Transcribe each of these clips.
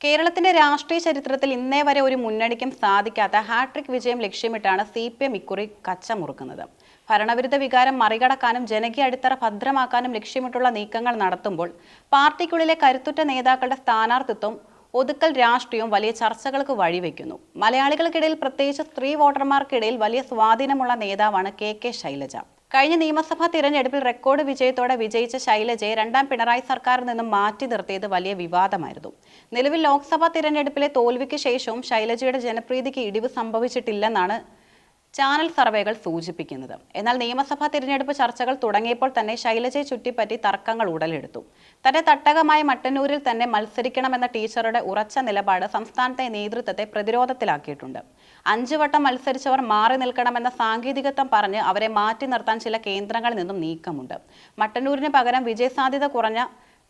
കേരളത്തിന്റെ രാഷ്ട്രീയ ചരിത്രത്തിൽ ഇന്നേ വരെ ഒരു മുന്നണിക്കും സാധിക്കാത്ത ഹാട്രിക് വിജയം ലക്ഷ്യമിട്ടാണ് CPM ഇക്കുറി കച്ചമുറുക്കുന്നത്. ഭരണവിരുദ്ധ വികാരം മറികടക്കാനും ജനകീയ അടിത്തറ ഭദ്രമാക്കാനും ലക്ഷ്യമിട്ടുള്ള നീക്കങ്ങൾ നടത്തുമ്പോൾ പാർട്ടിക്കുള്ളിലെ കരുത്തുറ്റ നേതാക്കളുടെ സ്ഥാനാർത്ഥിത്വം ഒതുക്കൽ രാഷ്ട്രീയവും വലിയ ചർച്ചകൾക്ക് വഴിവെക്കുന്നു. മലയാളികൾക്കിടയിൽ പ്രത്യേകിച്ച് സ്ത്രീ വോട്ടർമാർക്കിടയിൽ വലിയ സ്വാധീനമുള്ള നേതാവാണ് KK ശൈലജ. കഴിഞ്ഞ നിയമസഭാ തിരഞ്ഞെടുപ്പിൽ റെക്കോർഡ് വിജയത്തോടെ വിജയിച്ച ശൈലജയെ രണ്ടാം പിണറായി സർക്കാരിൽ നിന്നും മാറ്റി നിർത്തിയത് വലിയ വിവാദമായിരുന്നു. നിലവിൽ ലോക്സഭാ തിരഞ്ഞെടുപ്പിലെ തോൽവിക്ക് ശേഷവും ശൈലജയുടെ ജനപ്രീതിക്ക് ഇടിവ് സംഭവിച്ചിട്ടില്ലെന്നാണ് ചാനൽ സർവേകൾ സൂചിപ്പിക്കുന്നത്. എന്നാൽ നിയമസഭാ തിരഞ്ഞെടുപ്പ് ചർച്ചകൾ തുടങ്ങിയപ്പോൾ തന്നെ ശൈലജയെ ചുറ്റിപ്പറ്റി തർക്കങ്ങൾ ഉടലെടുത്തു. തന്റെ തട്ടകമായ മട്ടന്നൂരിൽ തന്നെ മത്സരിക്കണമെന്ന ടീച്ചറുടെ ഉറച്ച നിലപാട് സംസ്ഥാനത്തെ നേതൃത്വത്തെ പ്രതിരോധത്തിലാക്കിയിട്ടുണ്ട്. 5 വട്ടം മത്സരിച്ചവർ മാറി നിൽക്കണമെന്ന സാങ്കേതികത്വം പറഞ്ഞ് അവരെ മാറ്റി നിർത്താൻ ചില കേന്ദ്രങ്ങളിൽ നിന്നും നീക്കമുണ്ട്. മട്ടന്നൂരിന് പകരം വിജയസാധ്യത കുറഞ്ഞ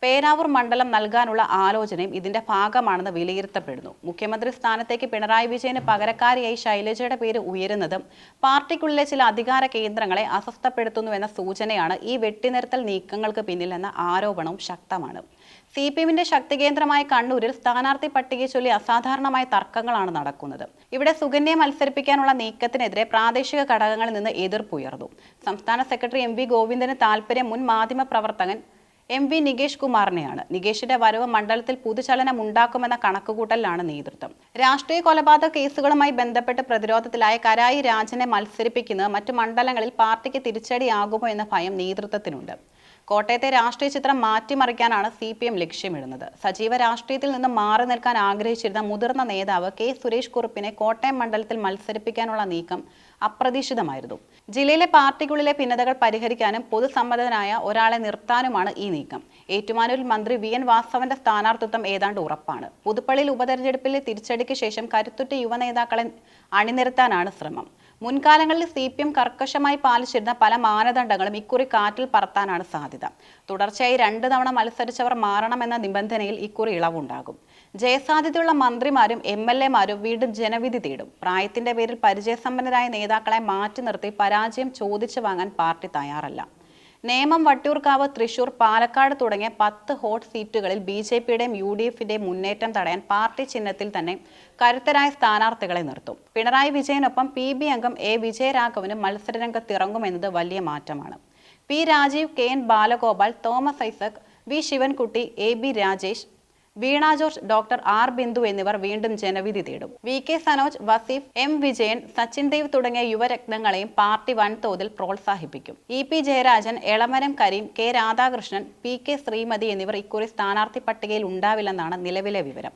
പേരാവൂർ മണ്ഡലം നൽകാനുള്ള ആലോചനയും ഇതിന്റെ ഭാഗമാണെന്ന് വിലയിരുത്തപ്പെടുന്നു. മുഖ്യമന്ത്രി സ്ഥാനത്തേക്ക് പിണറായി വിജയന് പകരക്കാരിയായി ശൈലജയുടെ പേര് ഉയരുന്നതും പാർട്ടിക്കുള്ളിലെ ചില അധികാര കേന്ദ്രങ്ങളെ അസ്വസ്ഥപ്പെടുത്തുന്നുവെന്ന സൂചനയാണ് ഈ വെട്ടിനിർത്തൽ നീക്കങ്ങൾക്ക് പിന്നിലെന്ന ആരോപണവും ശക്തമാണ്. CPMന്റെ ശക്തി കേന്ദ്രമായ കണ്ണൂരിൽ സ്ഥാനാർത്ഥി പട്ടികയെ ചൊല്ലി അസാധാരണമായ തർക്കങ്ങളാണ് നടക്കുന്നത്. ഇവിടെ സുകന്യയെ മത്സരിപ്പിക്കാനുള്ള നീക്കത്തിനെതിരെ പ്രാദേശിക ഘടകങ്ങളിൽ നിന്ന് എതിർപ്പുയർന്നു. സംസ്ഥാന സെക്രട്ടറി MV ഗോവിന്ദന് താൽപര്യം മുൻ മാധ്യമ പ്രവർത്തകൻ MV നികേഷ് കുമാറിനെയാണ്. നികേഷിന്റെ വരവ് മണ്ഡലത്തിൽ പുതുചലനം ഉണ്ടാക്കുമെന്ന കണക്കുകൂട്ടലിലാണ് നേതൃത്വം. രാഷ്ട്രീയ കൊലപാതക കേസുകളുമായി ബന്ധപ്പെട്ട് പ്രതിരോധത്തിലായ കരായി രാജനെ മത്സരിപ്പിക്കുന്നത് മറ്റു മണ്ഡലങ്ങളിൽ പാർട്ടിക്ക് തിരിച്ചടിയാകുമോ എന്ന ഭയം നേതൃത്വത്തിനുണ്ട്. കോട്ടയത്തെ രാഷ്ട്രീയ ചിത്രം മാറ്റിമറിക്കാനാണ് CPM ലക്ഷ്യമിടുന്നത്. സജീവ രാഷ്ട്രീയത്തിൽ നിന്ന് മാറി നിൽക്കാൻ ആഗ്രഹിച്ചിരുന്ന മുതിർന്ന നേതാവ് K സുരേഷ് കുറുപ്പിനെ കോട്ടയം മണ്ഡലത്തിൽ മത്സരിപ്പിക്കാനുള്ള നീക്കം അപ്രതീക്ഷിതമായിരുന്നു. ജില്ലയിലെ പാർട്ടിക്കുള്ളിലെ ഭിന്നതകൾ പരിഹരിക്കാനും പൊതുസമ്മതനായ ഒരാളെ നിർത്താനുമാണ് ഈ നീക്കം. ഏറ്റുമാനൂരിൽ മന്ത്രി VN വാസവന്റെ സ്ഥാനാർത്ഥിത്വം ഏതാണ്ട് ഉറപ്പാണ്. പുതുപ്പള്ളിയിൽ ഉപതെരഞ്ഞെടുപ്പിലെ തിരിച്ചടിക്ക് ശേഷം കരുത്തുറ്റ യുവനേതാക്കളെ അണിനിരത്താനാണ് ശ്രമം. മുൻകാലങ്ങളിൽ CPM കർക്കശമായി പാലിച്ചിരുന്ന പല മാനദണ്ഡങ്ങളും ഇക്കുറി കാറ്റിൽ പറത്താനാണ് സാധ്യത. തുടർച്ചയായി 2 തവണ മത്സരിച്ചവർ മാറണമെന്ന നിബന്ധനയിൽ ഇക്കുറി ഇളവുണ്ടാകും. ജയസാധ്യതയുള്ള മന്ത്രിമാരും MLA മാരും വീണ്ടും ജനവിധി തേടും. പ്രായത്തിന്റെ പേരിൽ പരിചയസമ്പന്നരായ നേതാക്കളെ മാറ്റി നിർത്തി പരാജയം ചോദിച്ചു വാങ്ങാൻ പാർട്ടി തയ്യാറല്ല. നേമം, വട്ടിയൂർക്കാവ്, തൃശൂർ, പാലക്കാട് തുടങ്ങിയ 10 ഹോട്ട് സീറ്റുകളിൽ BJPയുടെയും UDFന്റെയും മുന്നേറ്റം തടയാൻ പാർട്ടി ചിഹ്നത്തിൽ തന്നെ കരുത്തരായ സ്ഥാനാർത്ഥികളെ നിർത്തും. പിണറായി വിജയനൊപ്പം PB അംഗം A വിജയരാഘവനും മത്സരരംഗത്തിറങ്ങുമെന്നത് വലിയ മാറ്റമാണ്. P Rajeev, KN Balagopal, Thomas Isaac, V Sivankutty, AB Rajesh, Veena George, doctor R Bindu എന്നിവർ വീണ്ടും ജനവിധി തേടും. VK സനോജ്, വസീഫ്, M വിജയൻ, സച്ചിൻ ദേവ് തുടങ്ങിയ യുവരത്നങ്ങളെയും പാർട്ടി വൻതോതിൽ പ്രോത്സാഹിപ്പിക്കും. EP Jayarajan, Elamaram Kareem, K Radhakrishnan, PK Shrimati എന്നിവർ ഇക്കുറി സ്ഥാനാർത്ഥി പട്ടികയിൽ ഉണ്ടാവില്ലെന്നാണ് നിലവിലെ വിവരം.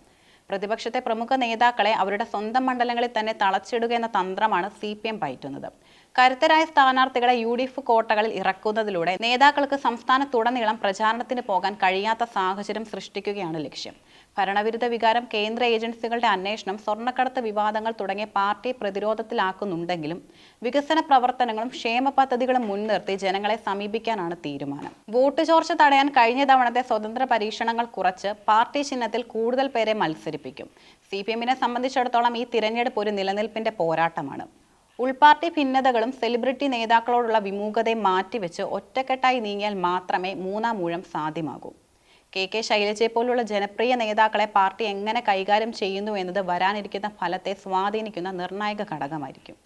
പ്രതിപക്ഷത്തെ പ്രമുഖ നേതാക്കളെ അവരുടെ സ്വന്തം മണ്ഡലങ്ങളിൽ തന്നെ തളച്ചിടുക എന്ന തന്ത്രമാണ് CPM പയറ്റുന്നത്. കരുത്തരായ സ്ഥാനാർത്ഥികളെ UDF കോട്ടകളിൽ ഇറക്കുന്നതിലൂടെ നേതാക്കൾക്ക് സംസ്ഥാനത്തുടനീളം പ്രചാരണത്തിന് പോകാൻ കഴിയാത്ത സാഹചര്യം സൃഷ്ടിക്കുകയാണ് ലക്ഷ്യം. ഭരണവിരുദ്ധ വികാരം, കേന്ദ്ര ഏജൻസികളുടെ അന്വേഷണം, സ്വർണ്ണക്കടത്ത് വിവാദങ്ങൾ തുടങ്ങിയ പാർട്ടിയെ പ്രതിരോധത്തിലാക്കുന്നുണ്ടെങ്കിലും വികസന പ്രവർത്തനങ്ങളും ക്ഷേമ പദ്ധതികളും മുൻനിർത്തി ജനങ്ങളെ സമീപിക്കാനാണ് തീരുമാനം. വോട്ട് ചോർച്ച തടയാൻ കഴിഞ്ഞ തവണത്തെ സ്വതന്ത്ര പരീക്ഷണങ്ങൾ കുറച്ച് പാർട്ടി ചിഹ്നത്തിൽ കൂടുതൽ പേരെ മത്സരിപ്പിക്കും. CPMനെ സംബന്ധിച്ചിടത്തോളം ഈ തിരഞ്ഞെടുപ്പ് ഒരു നിലനിൽപ്പിന്റെ പോരാട്ടമാണ്. ഉൾപാർട്ടി ഭിന്നതകളും സെലിബ്രിറ്റി നേതാക്കളോടുള്ള വിമുഖതയും മാറ്റിവെച്ച് ഒറ്റക്കെട്ടായി നീങ്ങിയാൽ മാത്രമേ മൂന്നാം ഊഴം സാധ്യമാകൂ. KK ശൈലജയെ പോലുള്ള ജനപ്രിയ നേതാക്കളെ പാർട്ടി എങ്ങനെ കൈകാര്യം ചെയ്യുന്നു എന്നത് വരാനിരിക്കുന്ന ഫലത്തെ സ്വാധീനിക്കുന്ന നിർണായക ഘടകമായിരിക്കും.